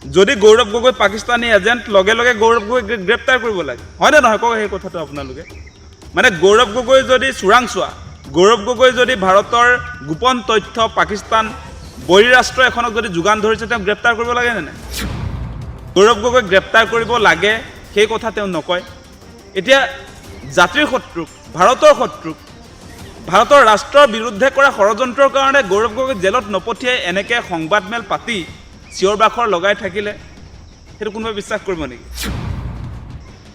যদি গৌৰৱ গগৈ পাকিস্তানী এজেণ্ট লগে লগে গৌৰৱ গগৈ গ্ৰেপ্তাৰ কৰিব লাগে হয়নে নহয় কওক সেই কথাটো আপোনালোকে মানে গৌৰৱ গগৈ যদি চোৰাংচোৱা গৌৰৱ গগৈ যদি ভাৰতৰ গোপন তথ্য পাকিস্তান বহিৰাষ্ট্ৰ এখনক যদি যোগান ধৰিছে তেওঁ গ্ৰেপ্তাৰ কৰিব লাগে নে নাই গৌৰৱ গগৈ গ্ৰেপ্তাৰ কৰিব লাগে সেই কথা তেওঁ নকয় এতিয়া জাতিৰ শত্ৰুক ভাৰতৰ ৰাষ্ট্ৰৰ বিৰুদ্ধে কৰা ষড়যন্ত্ৰৰ কাৰণে গৌৰৱ গগৈ জেলত নপঠিয়াই এনেকৈ সংবাদমেল পাতি চিঞৰ বাখৰ লগাই থাকিলে সেইটো কোনোবাই বিশ্বাস কৰিব নেকি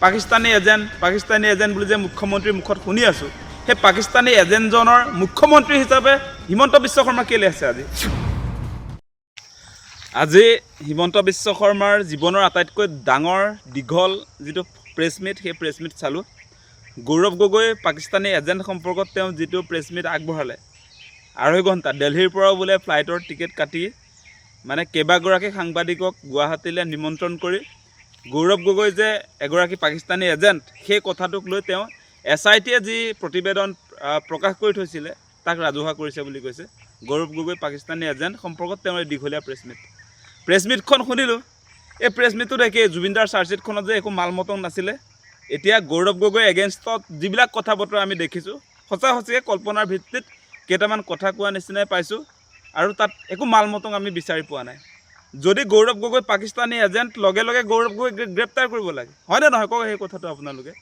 পাকিস্তানী এজেণ্ট বুলি যে মুখ্যমন্ত্ৰীৰ মুখত শুনি আছোঁ সেই পাকিস্তানী এজেণ্টজনৰ মুখ্যমন্ত্ৰী হিচাপে হিমন্ত বিশ্ব শৰ্মা কেলৈ আছে আজি হিমন্ত বিশ্ব শৰ্মাৰ জীৱনৰ আটাইতকৈ ডাঙৰ দীঘল যিটো প্ৰেছ মিট সেই প্ৰেছ মিট চালোঁ গৌৰৱ গগৈ পাকিস্তানী এজেণ্ট সম্পৰ্কত তেওঁ যিটো প্ৰেছ মিট আগবঢ়ালে 2.5 ঘণ্টা দিল্লীৰ পৰাও বোলে ফ্লাইটৰ টিকেট কাটি মানে কেইবাগৰাকী সাংবাদিকক গুৱাহাটীলৈ নিমন্ত্ৰণ কৰি গৌৰৱ গগৈ যে এগৰাকী পাকিস্তানী এজেণ্ট সেই কথাটোক লৈ তেওঁ SITয়ে যি প্ৰতিবেদন প্ৰকাশ কৰি থৈছিলে তাক ৰাজহুৱা কৰিছে বুলি কৈছে গৌৰৱ গগৈ পাকিস্তানী এজেণ্ট সম্পৰ্কত তেওঁৰ দীঘলীয়া প্ৰেছ মিটখন শুনিলোঁ এই প্ৰেছ মিটটোত একেই জুবিনদাৰ চাৰ্জশ্বিটখনত যে একো মাল মতং নাছিলে এতিয়া গৌৰৱ গগৈ এগেইনষ্টত যিবিলাক কথা বতৰা আমি দেখিছোঁ সঁচাকৈ কল্পনাৰ ভিত্তিত কেইটামান কথা কোৱা নিচিনাই পাইছোঁ আৰু তাত একো মাল মতং আমি বিচাৰি পোৱা নাই যদি গৌৰৱ গগৈ পাকিস্তানী এজেণ্ট লগে লগে গৌৰৱ গগৈ গ্ৰেপ্তাৰ কৰিব লাগে হয়নে নহয় কওক সেই কথাটো আপোনালোকে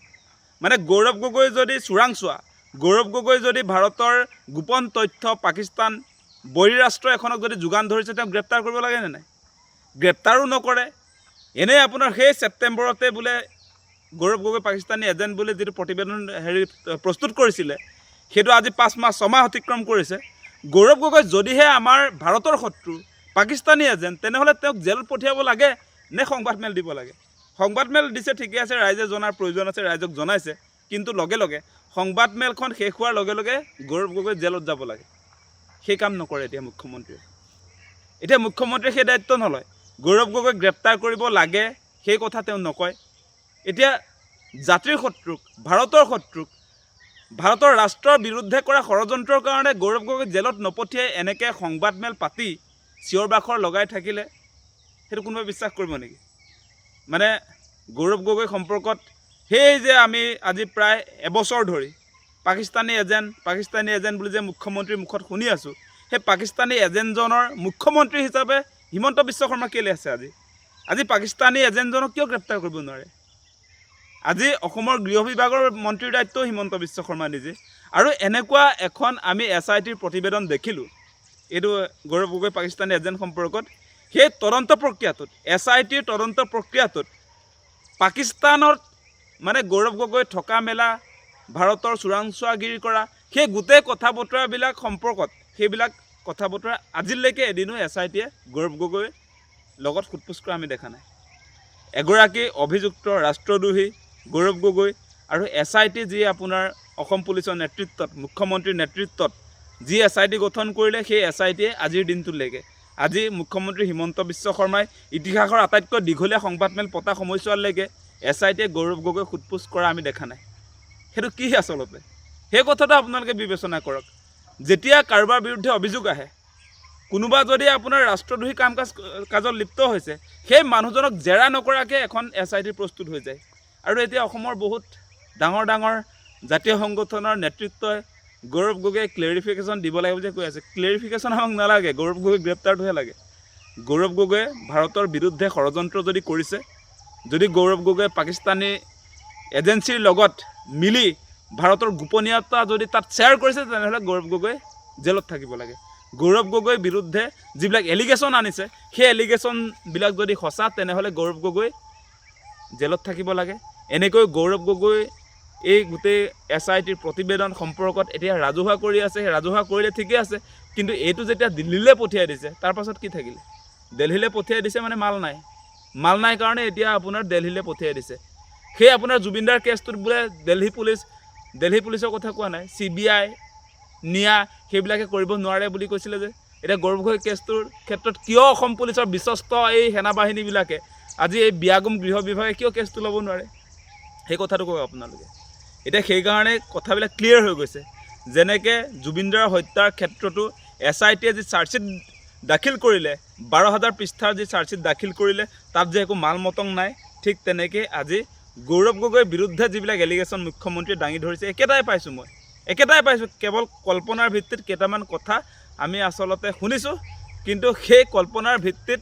মানে গৌৰৱ গগৈ যদি চোৰাংচোৱা গৌৰৱ গগৈ যদি ভাৰতৰ গোপন তথ্য পাকিস্তান বহিৰাষ্ট্ৰ এখনক যদি যোগান ধৰিছে তেওঁ গ্ৰেপ্তাৰ কৰিব লাগে নে নাই গ্ৰেপ্তাৰো নকৰে এনেই আপোনাৰ সেই ছেপ্টেম্বৰতে বোলে গৌৰৱ গগৈ পাকিস্তানী এজেণ্ট বুলি যিটো প্ৰতিবেদন প্ৰস্তুত কৰিছিলে সেইটো আজি 5 মাহ 6 মাহ অতিক্ৰম কৰিছে গৌৰৱ গগৈ যদিহে আমাৰ ভাৰতৰ শত্ৰু পাকিস্তানী এজেণ্ট তেনেহ'লে তেওঁক জেল পঠিয়াব লাগে নে সংবাদমেল দিব লাগে সংবাদমেল দিছে ঠিকে আছে ৰাইজে জনাৰ প্ৰয়োজন আছে ৰাইজক জনাইছে কিন্তু লগে লগে সংবাদমেলখন শেষ হোৱাৰ লগে লগে গৌৰৱ গগৈ জেলত যাব লাগে সেই কাম নকৰে এতিয়া মুখ্যমন্ত্ৰীয়ে সেই দায়িত্ব নলয় গৌৰৱ গগৈ গ্ৰেপ্তাৰ কৰিব লাগে সেই কথা তেওঁ নকয় এতিয়া জাতিৰ শত্ৰুক ভাৰতৰ ৰাষ্ট্ৰৰ বিৰুদ্ধে কৰা ষড়যন্ত্ৰৰ কাৰণে গৌৰৱ গগৈ জেলত নপঠিয়াই এনেকৈ সংবাদমেল পাতি চিঞৰ বাখৰ লগাই থাকিলে সেইটো কোনোবাই বিশ্বাস কৰিব নেকি মানে গৌৰৱ গগৈ সম্পৰ্কত সেই যে আমি আজি প্ৰায় এবছৰ ধৰি পাকিস্তানী এজেণ্ট বুলি যে মুখ্যমন্ত্ৰীৰ মুখত শুনি আছোঁ সেই পাকিস্তানী এজেণ্টজনৰ মুখ্যমন্ত্ৰী হিচাপে হিমন্ত বিশ্ব শৰ্মা কেলৈ আছে আজি পাকিস্তানী এজেণ্টজনক কিয় গ্ৰেপ্তাৰ কৰিব নোৱাৰে আজি অসমৰ গৃহ বিভাগৰ মন্ত্ৰীৰ দায়িত্ব হিমন্ত বিশ্ব শৰ্মা নিজে আৰু এনেকুৱা এখন আমি SITৰ প্ৰতিবেদন দেখিলোঁ এইটো গৌৰৱ গগৈ পাকিস্তানী এজেণ্ট সম্পৰ্কত সেই তদন্ত প্ৰক্ৰিয়াটোত SITৰ তদন্ত প্ৰক্ৰিয়াটোত পাকিস্তানত মানে গৌৰৱ গগৈ থকা মেলা ভাৰতৰ চোৰাংচোৱাগিৰি কৰা সেই গোটেই কথা বতৰাবিলাক সম্পৰ্কত সেইবিলাক কথা বতৰা আজিলৈকে এদিনো SITয়ে গৌৰৱ গগৈৰ লগত সোধপোছ কৰা আমি দেখা নাই এগৰাকী অভিযুক্ত ৰাষ্ট্ৰদ্ৰোহী গৌৰৱ গগৈ আৰু SIT যি আপোনাৰ অসম পুলিচৰ নেতৃত্বত মুখ্যমন্ত্ৰীৰ নেতৃত্বত যি SIT গঠন কৰিলে সেই SITয়ে আজিৰ দিনটোলৈকে আজি মুখ্যমন্ত্ৰী হিমন্ত বিশ্ব শৰ্মাই ইতিহাসৰ আটাইতকৈ দীঘলীয়া সংবাদমেল পতা সময়ছোৱালৈকে SITয়ে গৌৰৱ গগৈ সোধপোছ কৰা আমি দেখা নাই সেইটো কি আচলতে সেই কথাটো আপোনালোকে বিবেচনা কৰক যেতিয়া কাৰোবাৰ বিৰুদ্ধে অভিযোগ আহে কোনোবা যদি আপোনাৰ ৰাষ্ট্ৰদ্ৰোহী কাজত লিপ্ত হৈছে সেই মানুহজনক জেৰা নকৰাকৈ এখন SIT প্ৰস্তুত হৈ যায় আৰু এতিয়া অসমৰ বহুত ডাঙৰ জাতীয় সংগঠনৰ নেতৃত্বই গৌৰৱ গগৈ ক্লেৰিফিকেশ্যন দিব লাগে বুলি কৈ আছে ক্লেৰিফিকেশ্যন আমাক নালাগে গৌৰৱ গগৈ গ্ৰেপ্তাৰটোহে লাগে গৌৰৱ গগৈয়ে ভাৰতৰ বিৰুদ্ধে ষড়যন্ত্ৰ যদি কৰিছে যদি গৌৰৱ গগৈ পাকিস্তানী এজেঞ্চিৰ লগত মিলি ভাৰতৰ গোপনীয়তা যদি তাত শ্বেয়াৰ কৰিছে তেনেহ'লে গৌৰৱ গগৈ জেলত থাকিব লাগে গৌৰৱ গগৈৰ বিৰুদ্ধে যিবিলাক এলিগেশ্যন আনিছে সেই এলিগেশ্যনবিলাক যদি সঁচা তেনেহ'লে গৌৰৱ গগৈ জেলত থাকিব লাগে এনেকৈ গৌৰৱ গগৈ এই গোটেই SITৰ প্ৰতিবেদন সম্পৰ্কত এতিয়া ৰাজহুৱা কৰি আছে ৰাজহুৱা কৰিলে ঠিকে আছে কিন্তু এইটো যেতিয়া দিল্লীলৈ পঠিয়াই দিছে তাৰ পাছত কি থাকিলে দিল্লীলৈ পঠিয়াই দিছে মানে মাল নাই কাৰণে এতিয়া আপোনাৰ দিল্লীলৈ পঠিয়াই দিছে সেই আপোনাৰ জুবিনদাৰ কেছটোত বোলে দিল্লী পুলিচৰ কথা কোৱা নাই CBI নিয়া সেইবিলাকে কৰিব নোৱাৰে বুলি কৈছিলে যে এতিয়া গৌৰৱ গগৈ কেছটোৰ ক্ষেত্ৰত কিয় অসম পুলিচৰ বিশ্বস্ত এই সেনাবাহিনীবিলাকে আজি এই বিয়াগুম গৃহ বিভাগে কিয় কেছটো ল'ব নোৱাৰে সেই কথাটো কওক আপোনালোকে এতিয়া সেইকাৰণে কথাবিলাক ক্লিয়াৰ হৈ গৈছে যেনেকৈ জুবিনদাৰ হত্যাৰ ক্ষেত্ৰতো SITয়ে যি চাৰ্জশ্বিট দাখিল কৰিলে 12,000 পৃষ্ঠাৰ যি চাৰ্জশ্বিট দাখিল কৰিলে তাত যে একো মাল মতং নাই ঠিক তেনেকৈ আজি গৌৰৱ গগৈৰ বিৰুদ্ধে যিবিলাক এলিগেশ্যন মুখ্যমন্ত্ৰীয়ে দাঙি ধৰিছে একেটাই পাইছোঁ মই কেৱল কল্পনাৰ ভিত্তিত কেইটামান কথা আমি আচলতে শুনিছোঁ কিন্তু সেই কল্পনাৰ ভিত্তিত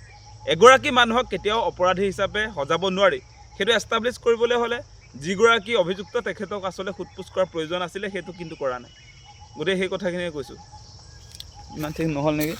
এগৰাকী মানুহক কেতিয়াও অপৰাধী হিচাপে সজাব নোৱাৰি সেইটো এষ্টাব্লিছ কৰিবলৈ হ'লে যিগৰাকী অভিযুক্ত তেখেতক আচলতে সোধপোছ কৰাৰ প্ৰয়োজন আছিলে সেইটো কিন্তু কৰা নাই গতিকে সেই কথাখিনিয়ে কৈছোঁ ইমান ঠিক নহ'ল নেকি